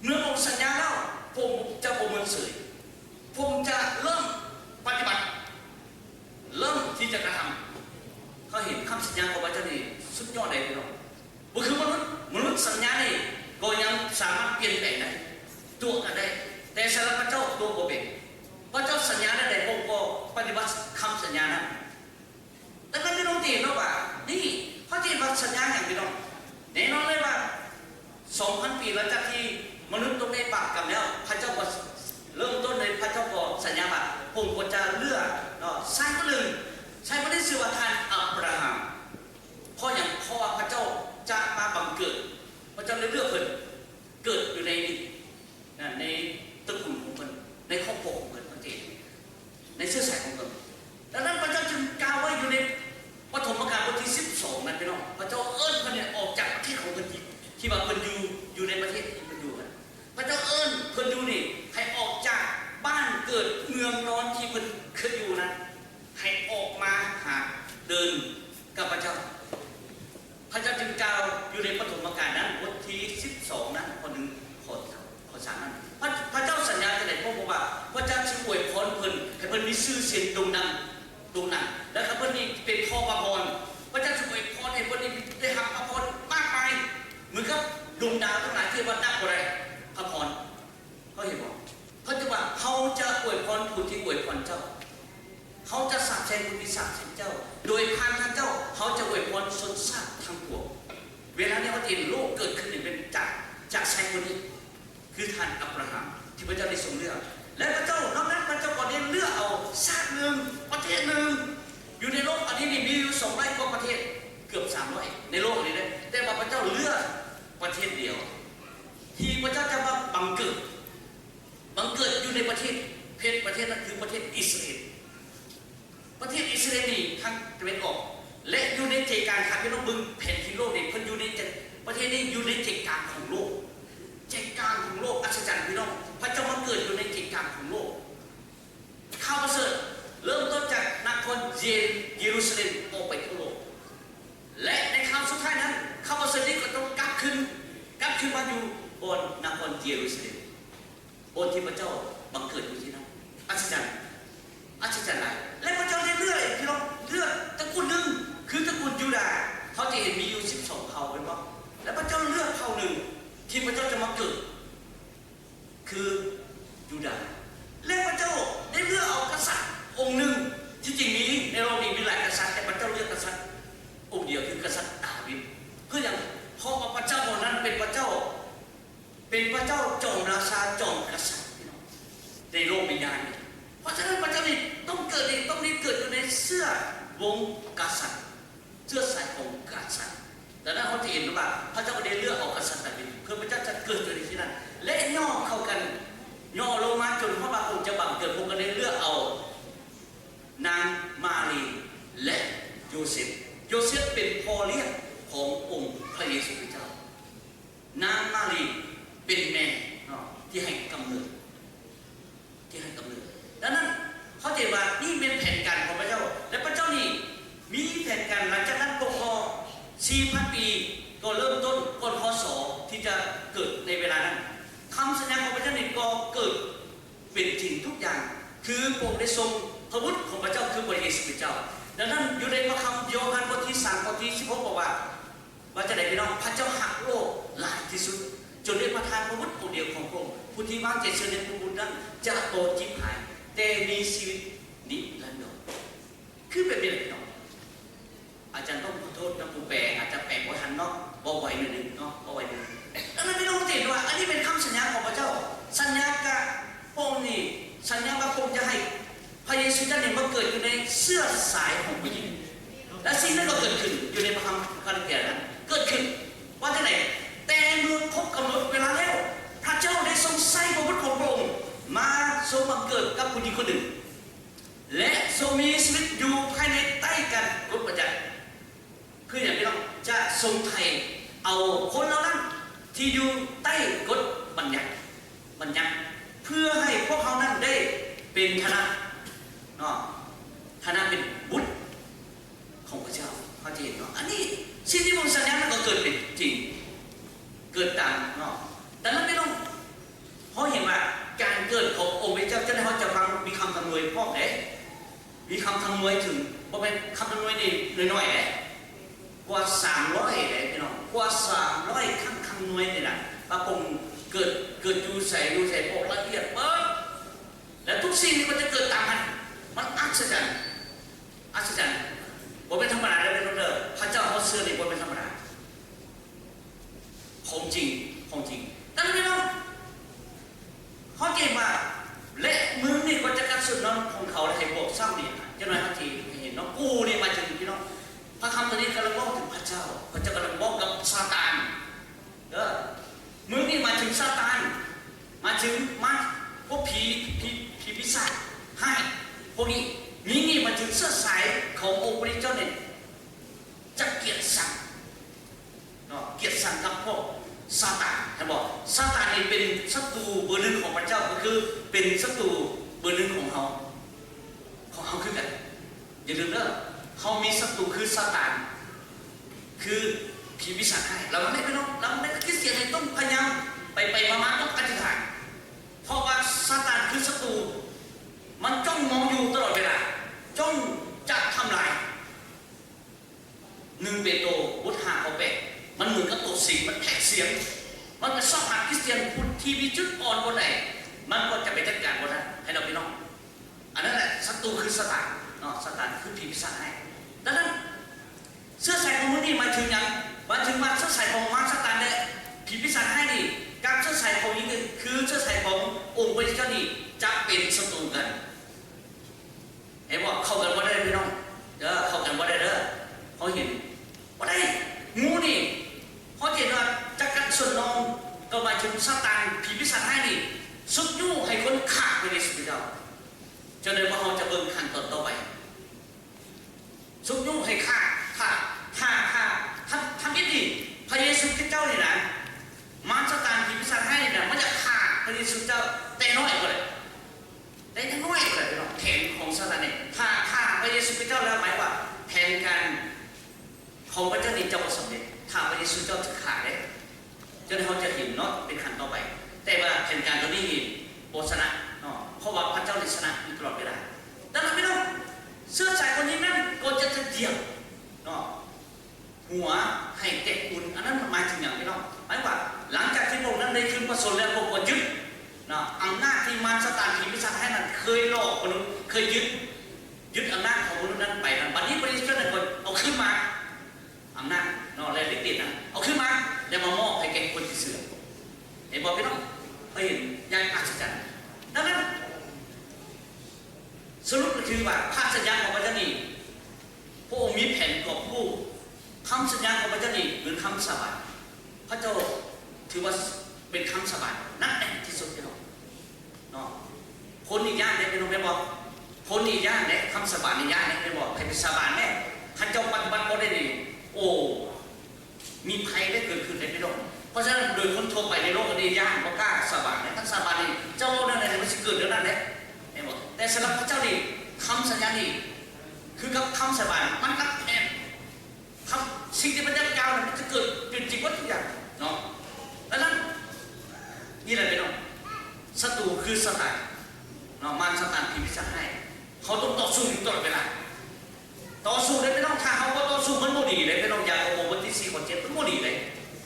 เมื่อผมสัญญาแล้วผมจะประเมินเสยผมจะเริ่มปฏิบัติเริ่มที่จะกระทำเขาเห็นคำสัญญาของพระเจ้านี่สุดยอดเลยพี่น้องบุคคลมนุษย์สัญญานี่ก็ยังสามารถเปลี่ยนแปลงได้ตัวกันได้แต่สำหรับพระเจ้าตัวโบเบกพระเจ้าสัญญาได้แต่ผมก็ปฏิบัติคำสัญญานั้นแต่ก็ไม่ต้องตีนหรอกว่านี่พระเจ้าสัญญาอย่างพี่น้องแน่นอนเลยว่า 2,000 ปีหลังจากที่มนุษย์ต้องได้บาปกรรมแล้วพระเจ้าก็เริ่มต้นในพระเจ้าก็สัญญาว่าผมก็จะเลือกชายคนหนึ่งชายคนนี้ชื่อว่าท่านอับราฮัมเพราะอย่างพ่อพระเจ้าจะมาบังเกิดพระเจ้าเลยเลือกเพิ่นเกิดอยู่ในตระกูลของเพิ่นในครอบครัวของเพิ่นพระเจ้าในเชื้อสายของเพิ่นดังนั้นพระเจ้าจึงกล่าวไว้อยู่ในปฐมกาลบทที่ 12นั้นพี่น้องพระเจ้าเอิ้นเพิ่นเนี่ยออกจากประเทศของเพิ่นที่ว่าเพิ่นอยู่ในประเทศที่เพิ่นอยู่กันพระเจ้าเอิ้นเพิ่นอยู่นี่ให้ออกจากบ้านเกิดเมืองนอนที่เพิ่นเคยอยู่นั้นให้ออกมาหาเดินกับพระเจ้าพระเจ้าจึงกล่าวอยู่ในปฐมกาลนั้นบทที่ 12นั้นข้อ1ข้อ3นั้นพระเจ้าสัญญาจะได้พวกบอกว่าพระเจ้าจะอวยพรเพิ่นให้เพิ่นมีชื่อเสียงโด่งดังแล้วก็เพิ่นนี่เป็นพ่อพระพรพระเจ้าจะอวยพรให้เพิ่นนี่ได้รับพระพรมากมายเหมือนกับดวงดาวทั้งหลายที่ว่านับอะไรพระพรเขาเห็นบอกเขาจะว่าเขาจะอวยพรผู้ที่อวยพรเจ้าเขาจะสาปแช่งผู้ที่สาปแช่งเจ้าโดยผ่านทางเจ้าเขาจะอวยพรชนชาติทั้งปวงเวลานี้เขาเห็นโลกเกิดขึ้นเป็นจากชายคนนี้คือท่านอับราฮัมที่พระเจ้าได้ทรงเลือกและพระเจ้านอกนั้นพระเจ้าก็ได้เลือกเอาชาติหนึ่งประเทศหนึ่งอยู่ในโลกอันนี้มีอยู่200 กว่าประเทศเกือบ300ในโลกนี้เลยแต่ว่าพระเจ้าเลือกประเทศเดียวที่พระเจ้าจะมาบังเกิดอยู่ในประเทศนั้นคือประเทศอิสราเอลประเทศอิสราเอลนี่ทางตะวันออกและอยู่ในใจกลางครับพี่น้องบึงแผ่นที่โลกนี่เพิ่นอยู่ในประเทศนี้อยู่ในใจกลางของโลกอัศจรรย์พี่น้องพระเจ้ามาเกิดอยู่ในใจกลางของโลกข่าวประเสริฐเริ่มต้นจากนครเยรูซาเล็มออกไปทั่วโลกและในข่าวสุดท้ายนั้นข่าวประเสริฐนี้ก็ต้องกลับขึ้นมาอยู่บนนครเยรูซาเล็มบนที่พระเจ้าบังเกิดอยู่ที่นั่นอัศจรรย์อะไรและพระเจ้าได้เลือกพี่น้องเลือกตระกูลหนึ่งคือตระกูลยูดาห์เขาจะเห็นมีอยู่12 เผ่าเป็นป่ะและพระเจ้าเลือกเผ่าหนึ่งที่พระเจ้าจะมาเกิดคือยูดาห์และพระเจ้าได้เลือกเอากษัตริย์องค์หนึ่งที่จริงนี้ในโลกนี้มีหลายกษัตริย์แต่พระเจ้าเลือกกษัตริย์องค์เดียวคือกษัตริย์ดาวิดเพื่ออย่างเพราะว่าพระเจ้าองค์นั้นเป็นพระเจ้าจอมราชาจอมกษัตริย์ในโลกวิญญาณเพราะฉะนั้นพระเจ้านี่ต้องเกิดอยู่ในเสื้อวงกษัตริย์เสื้อสายของกษัตริย์แต่นั้นเขาจะเห็นว่าพระเจ้าได้เลือกเอากษัตริย์ดาวิดเพื่อพระเจ้าจะเกิดอยู่ในที่นั้นและย่อเข้ากันย่อลงมาจนพระบาทองค์จะบังเกิดพระองค์ก็ได้เลือกเอานางมารีและโยเซฟเป็นพ่อเลี้ยงขององค์พระเยซูคริสต์เจ้านางมารีเป็นแม่ที่ให้กำเนิดดังนั้นเขาจะว่านี่เป็นแผนการของพระเจ้าและพระเจ้านี่มีแผนการหลังจากนั้นปกครอง 4,000 ปีก็เริ่มต้นก่อนคศที่จะเกิดในเวลานั้นคำสัญญาของพระเจ้านี่ก็เกิดเป็นจริงทุกอย่างคือพระองค์ได้ทรงพระบุตรของพระเจ้าคือพระเยซูคริสต์เจ้าดังนั้นอยู่ในพระคัมภีร์โยฮันบทที่ 3 ข้อที่ 16บอกว่าจะได้พี่น้องพระเจ้าหักโลกหลายที่สุดจนได้ประทานพระบุตรองค์เดียวของพระองค์ผู้ที่วางใจเชื่อในพระบุตรนั้นจะโตจิบหายแต่มีชีวิตนิรันดร แบบนี้เนาะอาจารย์ต้องขอโทษนะผู้แปลอาจจะแปลว่าทันเนาะบ่ไหวหนึ่งเนาะบ่ไหวหนึ่งแล้วไม่ต้องเห็นว่าอันนี้เป็นคำสัญญาของพระเจ้าสัญญากับพระองค์นี่สัญญาว่าพระองค์จะให้พระเยซูเจ้าเนี่ยมาเกิดอยู่ในเสื้อสายของผู้หญิงและสิ่งนั้นก็เกิดขึ้นอยู่ในพระคัมภีร์คาริเตียนั้นเกิดขึ้นว่าที่ไหนแต่เมื่อครบกำหนดเวลาแล้วพระเจ้าได้ทรงใส่พระบุตรของพระองค์มาทรงมาเกิดกับผู้หญิงคนหนึ่งและทรงมีชีวิตอยู่ภายในใต้กันกฎบัญญัติเพื่ออย่างพี่น้องจะทรงไถ่เอาคนเหล่านั้นที่อยู่ใต้กฎบัญญัติเพื่อให้พวกเขานั้นได้เป็นฐานะเนาะฐานะเป็นบุตรของพระเจ้าเขาจะเห็นเนาะอันนี้สิ่งที่ผมสัญญามันก็เกิดเป็นจริงเกิดตามเนาะแต่นั้นไม่ต้องเพราะเห็นว่าการเกิดขององค์พระเจ้าจะได้เขาจะฟังมีคำทำนวยพ่อเด้มีคำทำนวยถึงเพราะเป็นคำทำนวยนี่น้อยๆเด้กว่า300เลยพี่น้องกว่า300คำนวยนี่นะพระองค์เกิดอยู่ใส่โอกละเอียดเบิดแล้วทุกสิ่งมันจะเกิดตามมันอัศจรรย์บ่เป็นธรรมดาเลยพี่น้องเด้อพระเจ้าเขาเชื่อนี่บ่เป็นธรรมดาของจริงแต่พี่น้องเขาเก่งมากและมึงนี่ก็จะการสุดน้องของเขาให้บอกซ้ำนี่จะหน่อยทันทีเห็นน้องกูนี่มาถึงพี่น้องพระคำตอนนี้กำลังบอกถึงพระเจ้ากำลังบอกกับซาตานมึงนี่มาถึงซาตานมาถึงพวกผีปีศาจให้พวกนี้นี่มาถึงเสื้อสายขององค์พระเจ้าเนี่ยจะเกลียดสังกับพวกซาตานท่านบอกซาตานนี่เป็นศัตรูเบอร์หนึ่งของพระเจ้าก็คือเป็นศัตรูเบอร์หนึ่งของเขาคือกันอย่าลืมเด้อเขามีศัตรูคือซาตานคือผีปีศาจให้เราไม่ต้องเราไม่คริสเตียนเลยต้องพยายามไปมาต้องอธิษฐานเพราะว่าซาตานคือศัตรูมันจ้องมองอยู่ตลอดเวลาจ้องจะทำลาย1 เปโตรบท 5 ข้อ 8มันเหมือนกับตัวสิงมันแผกเสียงมันชอบหาคริสเตียนพูดที่มีจุดอ่อนบนไหนมันก็จะไปจัดการบนนั้นให้เราพี่น้องอันนั้นแหละศัตรูคือซาตานซาตานคือผีปีศาจให้ดังนั้นเสื้อใส่ของมึงนี่หมายถึงยังหมายถึงว่าเสื้อใส่ของมารซาตานได้ผีปีศาจให้นี่การเสื้อใส่ของนี้คือเสื้อใส่ขององค์พระเจ้านี่จะเป็นศัตรูกันเห็นว่าเข้ากันว่าได้พี่น้องเข้ากันว่าได้เขาเห็นว่าได้งูนี่เขาเห็นว่าจะกัดส่วนน้องก็หมายถึงซาตานผีปีศาจให้นี่สุดยู่ให้คนขาดไปในชีวิตเราจะเลยว่าเขาจะเบิ่งขั้นตอนต่อไปสุดยู่ให้ขาดทำยิ่งดีพระเยซูคริสต์เจ้านี่นะมารซาตานผีปีศาจให้เนี่ยมันจะขาดพระเยซูเจ้าแต่น้อยกว่าเลยแต่น้อยกว่าเลยแผนของซาตานเนี่ยถ้าพระเยซูคริสต์เจ้าแล้วหมายว่าแผนการของพระเจ้านี่จะประสบเร็จถ้าพระเยซูเจ้าจะขาดได้จนเขาจะเห็นเนาะเป็นขั้นต่อไปแต่ว่าแผนการตัวนี้โบชนะเนาะเพราะว่าพระเจ้าได้ชนะอยู่ตลอดเวลาดังนั้นพี่น้องเสื้อสายคนนี้นั่นก็จะเดี่ยวเนาะหัวให้แก่คุณอันนั้นหมายถึงอย่างพี่น้องหมายว่าหลังจากที่พวกนั้นได้ขึ้นพระชนแล้วพวกก็ยึดเนาะอำนาจที่มารซาตานผีปีศาจให้นั้นเคยหลอกมนุษย์เคยยึดอำนาจของมนุษย์นั้นไปนั้นบัดนี้พระเยซูนั้นก็เอาขึ้นมาอำนาจเนาะและฤทธิ์เดชนั้นเอาขึ้นมาแล้วมามอบให้แก่คนที่เสื่อมเห็นบอกพี่น้องเห็นอย่างอัศจรรย์ดังนั้นสรุปก็คือว่าภาคสัญญาของพระเจ้านี่พระองค์มีแผนกอบกู้คำสัญญาของพระเจ้านี่หรือคำสาบานพระเจ้าถือว่าเป็นคำสาบานนักแน่นที่สุดพี่น้องเนาะคนอีกอย่างเนี่ยพี่น้องไม่บอกคนอีกอย่างเนี่ยคำสาบานอีกอย่างเนี่ยไม่บอกใครเป็นสาบานแน่ท่านเจ้าปฏิบัติก็ได้ดีโอ้มีภัยได้เกิดขึ้นในพี่น้องเพราะฉะนั้นโดยคนทั่วไปในโลกนี้ยากเพราะกล้าสาบานเนี่ยทั้งสาบานนี่เจ้านั่นอะไรมันจะเกิดเรื่องนั้นเนี่ยเห็นบอกแต่สำหรับพระเจ้านี่คำสัญญานี่คือกับคำสาบานมันนักแน่คำสิ่งที่มันยาวๆมันจะเกิดเป็นจริงว่าทุกอย่างเนาะดังนั้นนี่แหละพี่น้องศัตรูคือซาตานเนาะมารซาตานผีปีศาจให้เขาต้องต่อสู้อยู่ตลอดเวลาต่อสู้ได้ไม่ต้องถ้าเขาก็ต่อสู้มันโมดีเลยไม่ต้องอยากโอ้วันที่4 ข้อ 7มันโมดีเลย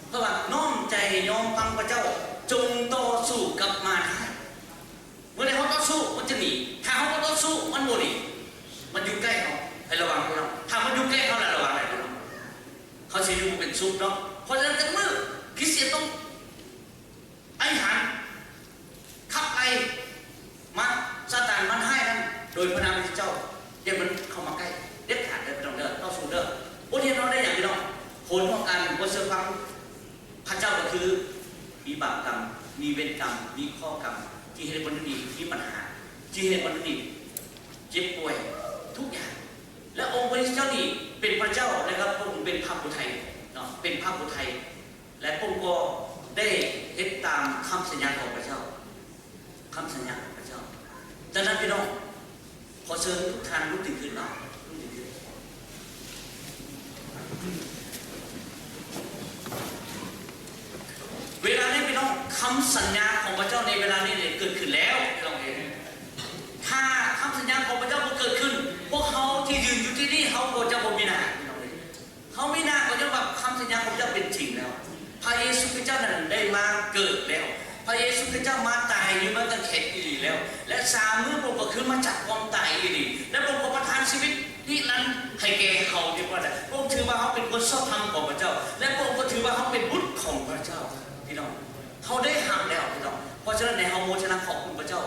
เพราะว่าน้อมใจยอมฟังพระเจ้าจงต่อสู้กับมารได้เมื่อใดเขาต่อสู้มันจะหนีถ้าเขาก็ต่อสู้มันโมดีมันอยู่ใกล้เขาให้ระวัง ศุกร์เนาะเพราะฉะนั้นจะเมื่อคริสเตียนต้องอธิษฐานขับไล่มันซาตานมันให้นั้นโดยพระนามพระเจ้าอย่ามันเข้ามาใกล้เด็ดขาดเลยพี่น้องเด้อต่อสู้เด้อบทเรียนเราได้อย่างพี่น้องผลของการบนเสื้อฟังพระเจ้าก็คือมีบาปกรรมมีเวรกรรมมีข้อกรรมที่ให้มนุษย์ดีมีปัญหาที่ให้มนุษย์ดีเจ็บป่วยทุกอย่างและองค์พระเจ้านี่เป็นพระเจ้านะครับพระองค์เป็นพระผู้ไทยเนาะเป็นพระผู้ไทยและพระองค์ก็ได้เฮ็ดตามคำสัญญาของพระเจ้าคำสัญญาของพระเจ้าดังนั้นพี่น้องขอเชิญทุกท่านลุกตื่นขึ้นเนาะลุกตื่นขึ้นเวลานี้พี่น้องคำสัญญาของพระเจ้าในเวลานี้เนี่ยเกิดขึ้นแล้วพี่น้องเองถ้าคำสัญญาของพระเจ้าเกิดขึ้นพวกเขาที่ยืนอยู่ที่นี่เขาก็จะบ่มีหน้าพี่น้องเองเขาไม่น่าก็จะแบบคำสัญญาของพระเจ้าเป็นจริงแล้วพระเยซูคริสต์เจ้านั้นได้มาเกิดแล้วพระเยซูคริสต์เจ้ามาตายอยู่บนตะเข็บอีหลีแล้วและ3 มื้อพระองค์ก็ขึ้นมาจากความตายอีหลีและพระองค์ก็ประทานชีวิตที่นั้นให้แก่เขาดีกว่าพระองค์ถือว่าเขาเป็นคนชอบธรรมของพระเจ้าและพระองค์ก็ถือว่าเขาเป็นบุตรของพระเจ้าพี่น้องเขาได้ห้ามแล้วพี่น้องเพราะฉะนั้นในเฮาโมชนะขอบคุณพระเจ้า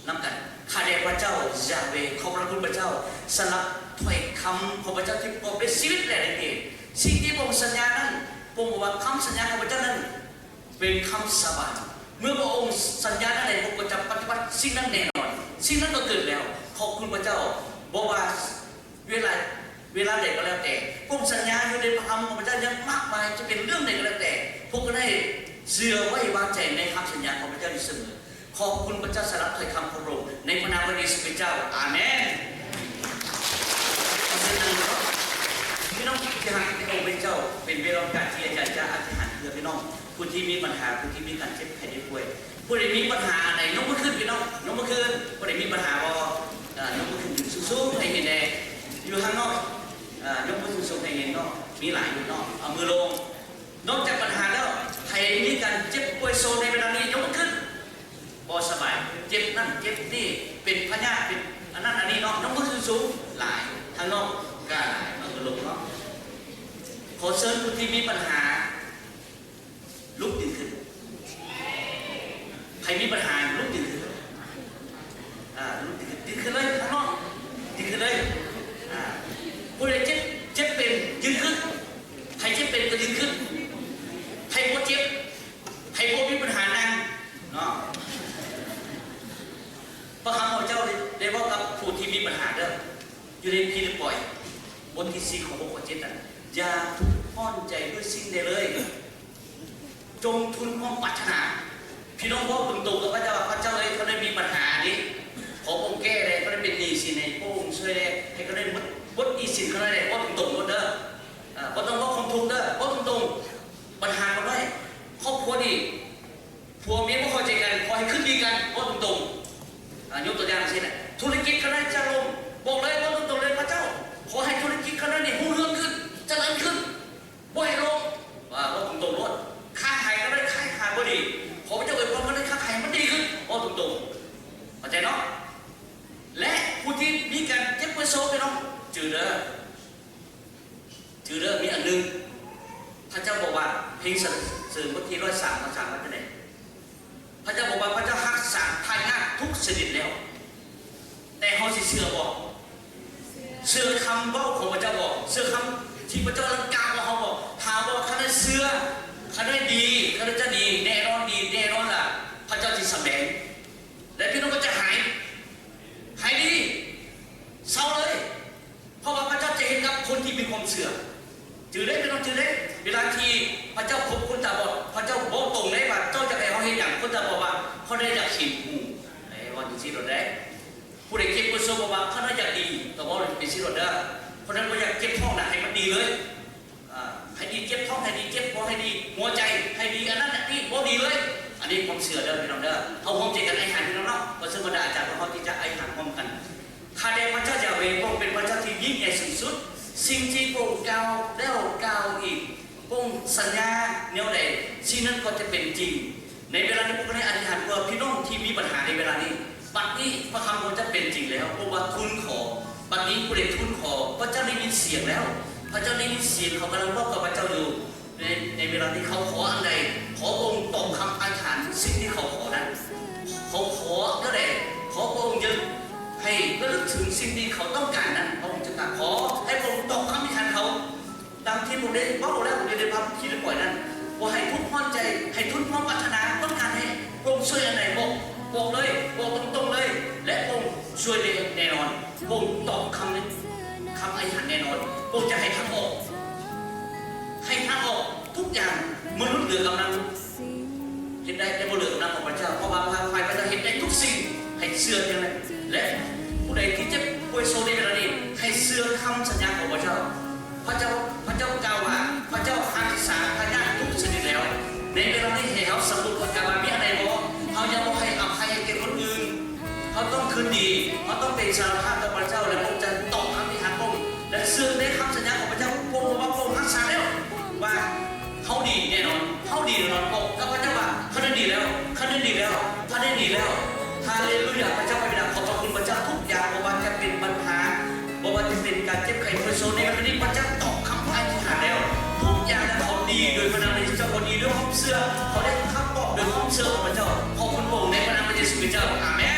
นำกันข้าแต่พระเจ้ายาเวขอบพระคุณพระเจ้าสำหรับถ้อยคำของพระเจ้าที่ประกอบด้วยชีวิตและในเองสิ่งที่พระองค์สัญญานั้นพระองค์บอกว่าคำสัญญาของพระเจ้านั้นเป็นคำสาบานเมื่อพระองค์สัญญานั้นใดพระองค์ก็จะปฏิบัติสิ่งนั้นแน่นอนสิ่งนั้นก็เกิดแล้วขอบคุณพระเจ้าบอกว่าเวลาใดก็แล้วแต่พระองค์สัญญาอยู่ในพระคำของพระเจ้ายังมากมายจะเป็นเรื่องใดก็แล้วแต่พวกก็ได้เชื่อไว้วางใจในคำสัญญาของพระเจ้าอยู่เสมอขอบคุณพระเจ้าสำหรับถ้อยคำของพระองค์ในพระนามพระเยซูคริสต์เจ้าอาเมนพี่น้องที่หากในองค์พระเจ้าเป็นเวลาการที่อาจารย์จะอธิษฐานเพื่อพี่น้องผู้ที่มีปัญหาผู้ที่มีการเจ็บไข้ได้ป่วยผู้ใดมีปัญหาอะไรยกมือขึ้นพี่น้องยกมือขึ้นผู้ใดมีปัญหาบ่ยกมือขึ้นสูงๆให้เห็นแน่อยู่ข้างนอกยกมือสูงๆให้เห็นเนาะมีหลายอยู่เนาะเอามือลงนอกจากปัญหาแล้วใครมีการเจ็บป่วยโซในเวลานี้ยกมือขึ้นบ่สบายเจ็บนั่นเจ็บนี่เป็นพยาธิเป็นอันนั้นอันนี้เนาะยกมือสูงๆหลายข้างนอกก็หลายเอามือลงเนาะขอเชิญผู้ที่มีปัญหาลุกตื่นขึ้นใครมีปัญหาลุกตื่นขึ้นลุกตื่นขึ้นเลยข้างนอกตื่นขึ้นเลยผู้ใดเจ็บเป็นยืนขึ้นใครเจ็บเป็นก็ยืนขึ้นใครบ่เจ็บใครบ่มีปัญหานั่งเนาะพระคำของเจ้าได้บอกกับผู้ที่มีปัญหาเด้ออยู่ในพีลิปปอยบทที่4ของบทที่7อย่าทุกข์ร้อนใจด้วยสิ่งใดเลยจงทุนความปรารถนาพี่น้องบอกตรงๆกับพระเจ้าพระเจ้าเลยเขาได้มีปัญหานี้ขอองค์แก้เลยเขาได้เป็นหนี้สินในพระองค์ช่วยได้ให้เขาได้บดหนี้สินเขาได้บอกตรงๆหมดเด้อบอกตรงว่าความทุกข์เด้อบอกตรงๆปัญหาเขาได้ครอบครัวดีผัวเมียไม่เข้าใจกันขอให้ขึ้นดีกันบอกตรงๆยกตัวอย่างเช่นธุรกิจเขาได้จะลงบอกเลยบอกตรงๆเลยพระเจ้าขอให้ธุรกิจเขาได้เนี่ยรุ่งเรืองขึ้นเจริญขึ้นบ่ให้ลงบอกตรงๆรถค่าขายก็ได้ค่าขายก็ดีขอพระเจ้าอวยพรมันได้ค่าขายมันดีขึ้นบอกตรงๆเข้าใจเนาะและผู้ที่มีการเจ็บป่วยโศกไปน้องจืดเด้อมีอันหนึ่งพระเจ้าบอกว่าเพลงสื่อบทที่103ภาษาพระเจ้าพระเจ้าบอกว่าพระเจ้ารักษาทายาททุกชนิดแล้วแต่เขาสิเชื่อบอกเชื่อคำเบ้าของพระเจ้าบอกเชื่อคำที่พระเจ้ารังกาว่าเขาบอกถามว่าเขาได้เชื่อเขาได้ดีเขาได้จะดีแน่นอนดีแน่นอนล่ะพระเจ้าจะสำแดงและพี่น้องก็จะหายดีเศร้าเลยเพราะว่าพระเจ้าจะเห็นกับคนที่มีความเชื่อจืดได้พี่น้องจืดได้เวลาที่พระเจ้าพบคนตาบอดพระเจ้าบอกตรงเลยว่าเจ้าจะไปเขาเห็นอย่างคนตาบอดว่าเขาได้อยากขีดหูไอ้วันที่เราได้ผู้ใดเก็บกุศลบอกว่าเขาได้อยากดีแต่ว่าเป็นสิ่งเราได้เพราะนั้นเราอยากเก็บท้องนะให้มันดีเลยให้ดีเจ็บท้องให้ดีเจ็บคอให้ดีหัวใจให้ดีอันนั้นนี่บ่ดีเลยอันนี้ความเชื่อเด้อพี่น้องเด้อเขาคงจะกันไอ้หันพี่น้องเนาะเพราะสมดาอาจารย์เขาที่จะไอ้หันพร้อมกันข้าแต่พระเจ้าจะเวพระองค์เป็นพระเจ้าที่ยิ่งใหญ่สุดสุดสิ่งที่พระองค์กล่าวแล้วกล่าวอีกพระองค์สัญญาแนวใดสิ่งนั้นก็จะเป็นจริงในเวลาที่พวกเราอธิษฐานเพื่อพี่น้องที่มีปัญหาในเวลานี้บัดนี้พระคำของจะเป็นจริงแล้วเพราะว่าทุนขอบั บัดนี้ผู้ใดทูลขอพระเจ้าได้ยินเสียงแล้วพระเจ้าได้ยินเสียงเขากำลังบอกกับพระเจ้าอยู่ ในเวลาที่เขาขออันใดขอองค์ตอบคำอธิษฐานสิ่งที่เขาขอนั้นเขาขอก็ได้ขอพระองค์ยึดให้ระลึกถึงสิ่งที่เขาต้องการนั้นพระองค์จะตรัสขอให้พระองค์ตอบคำอธิษฐานเขาตามที่ผมได้บอกแล้วผมได้พาคิดได้ปล่อยนั้นว่าให้ทุกความใจให้ทุกความปรารถนาต้องการให้พระองค์ช่วยอันไหนบอกเลยบอกตรงๆเลย และพระองค์ช่วยได้แน่นอนพระองค์ตอบคำอธิษฐานแน่นอนพระองค์จะให้ทางออกทุกอย่างมนุษย์เหลือกำลังเห็นได้แต่บ่เหลือกำลังของพระเจ้าเพราะว่าพระเจ้าเห็นได้ทุกสิ่งให้เชื่ออย่างนั้นและผู้ใดที่จะป่วยโซในเวลานี้ให้เชื่อคำสัญญาของพระเจ้าพระเจ้ากล่าวว่าพระเจ้าอาทิษาพญาทุกชนิดแล้วในเวลานี้ให้เขาสำรวจประกาศว่ามีอะไรบ่เขาจะบอกให้อภัยให้แก่คนอื่นเขาต้องคืนดีเขาต้องเป็นสารภาพกับพระเจ้าและพระองค์จะตอบคำอธิษฐานพระองค์และเชื่อในคำสัญญาของพระเจ้าพระองค์ว่าพระองค์รักษาแล้วว่าเขาดีแน่นอนเขาดีแน่นอนบอกกับพระเจ้าว่าเขาได้ดีแล้วเขาได้ดีแล้วเขาได้ดีแล้วฮาเลลูยาพระเจ้าพระบิดาขอบพระคุณพระเจ้าทุกอย่างบอกว่าจะเป็นปัญหาบอกว่าจะเป็นการเจ็บไข้ป่วยโซในวันนี้พระเจ้าตอบคำอธิษฐานแล้วทุกอย่างนั้นเขาดีโดยพระนามพระเจ้าเขาดีด้วยความเชื่อเขาได้คำบอกโดยความเชื่อของพระเจ้าขอบคุณพระองค์ในพระนามพระเยซูคริสต์เจ้าอาเมน